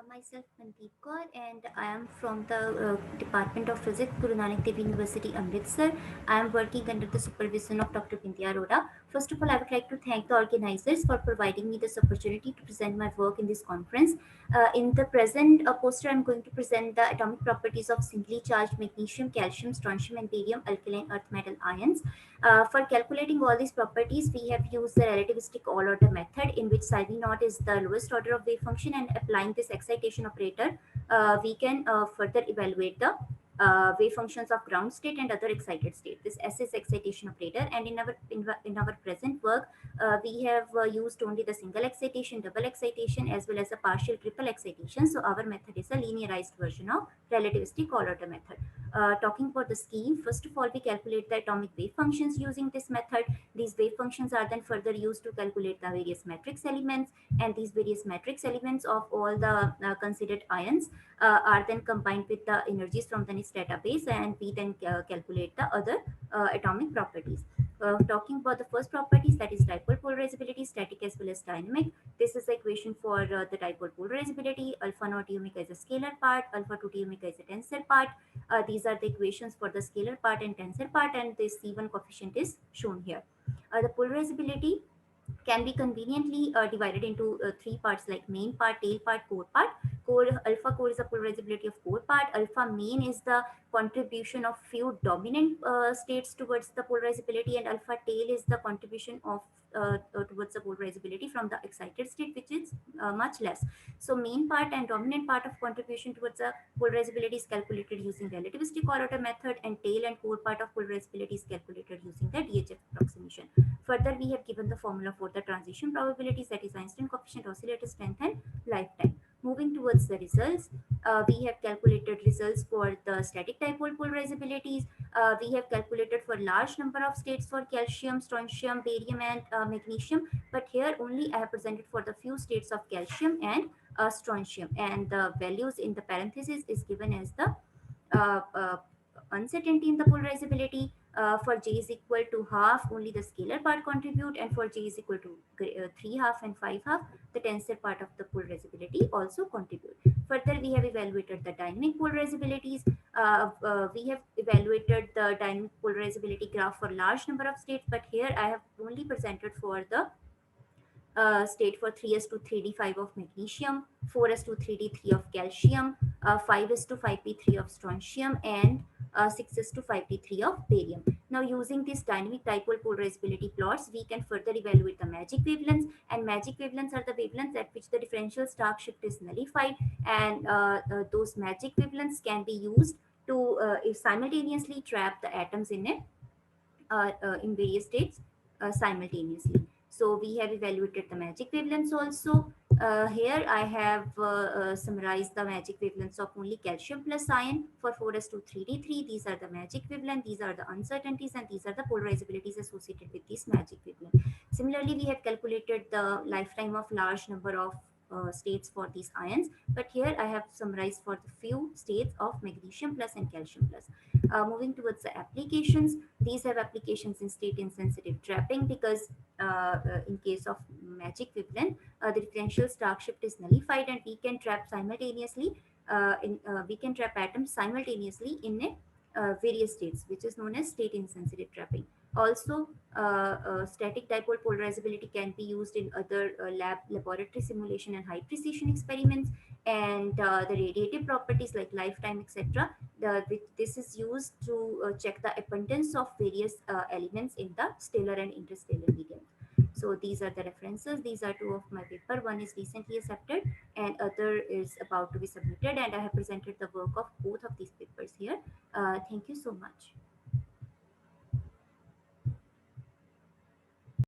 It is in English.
Myself Mandeep Kaur, and I am from the Department of Physics, Guru Nanak Dev University, Amritsar. I am working under the supervision of Dr. Bindya Arora. First of all, I would like to thank the organizers for providing me this opportunity to present my work in this conference. In the present poster, I am going to present the atomic properties of singly charged magnesium, calcium, strontium, and barium alkaline earth metal ions. For calculating all these properties, we have used the relativistic all order method, in which psi v naught is the lowest order of wave function, and applying this excitation operator, we can further evaluate the wave functions of ground state and other excited state. This S is excitation operator, and in our present work, we have used only the single excitation, double excitation, as well as a partial triple excitation. So our method is a linearized version of relativistic all order method. Talking about the scheme, first of all, we calculate the atomic wave functions using this method. These wave functions are then further used to calculate the various matrix elements, and these various matrix elements of all the considered ions are then combined with the energies from the NIST database, and we then calculate the other atomic properties. Talking about the first properties, that is dipole polarizability, static as well as dynamic. This is the equation for the dipole polarizability. Alpha naught d omega is a scalar part, alpha 2 d omega is a tensor part. These are the equations for the scalar part and tensor part, and this C1 coefficient is shown here. The polarizability can be conveniently divided into three parts, like main part, tail part, core part. Alpha core is the polarizability of core part. Alpha main is the contribution of few dominant states towards the polarizability, and alpha tail is the contribution of towards the polarizability from the excited state, which is much less. So main part and dominant part of contribution towards the polarizability is calculated using relativistic order method, and tail and core part of polarizability is calculated using the DHF approximation. Further, we have given the formula for the transition probabilities, that is Einstein coefficient, oscillator strength, and lifetime. Moving towards the results, we have calculated results for the static dipole polarizabilities. We have calculated for large number of states for calcium, strontium, barium, and magnesium. But here only I have presented for the few states of calcium and strontium, and the values in the parenthesis is given as the uh, uh, uncertainty in the polarizability. For j is equal to half, only the scalar part contribute, and for j is equal to 3 half and 5 half, the tensor part of the polarizability also contribute. Further, we have evaluated the dynamic polarizabilities. We have evaluated the dynamic polarizability graph for large number of states, but here I have only presented for the state for 3s to 3d5 of magnesium, 4s to 3d3 of calcium, 5s to 5p3 of strontium, and 6s to 5d3 of barium. Now, using these dynamic dipole polarizability plots, we can further evaluate the magic wavelengths, and magic wavelengths are the wavelengths at which the differential Stark shift is nullified, and those magic wavelengths can be used to simultaneously trap the atoms in various states simultaneously. So we have evaluated the magic wavelengths also. Here I have summarized the magic wavelengths of only calcium plus ion for 4s to 3d3. These are the magic wavelength, these are the uncertainties, and these are the polarizabilities associated with this magic wavelength. Similarly, we have calculated the lifetime of large number of states for these ions, but here I have summarized for the few states of magnesium plus and calcium plus. Moving towards the applications, these have applications in state insensitive trapping, because in case of magic wavelength, the differential Stark shift is nullified, and we can trap simultaneously. We can trap atoms simultaneously in various states, which is known as state insensitive trapping. Also, static dipole polarizability can be used in other laboratory simulation and high precision experiments, and the radiative properties like lifetime, etc. This is used to check the abundance of various elements in the stellar and interstellar medium. So these are the references. These are two of my paper. One is recently accepted, and other is about to be submitted. And I have presented the work of both of these papers here. Thank you so much.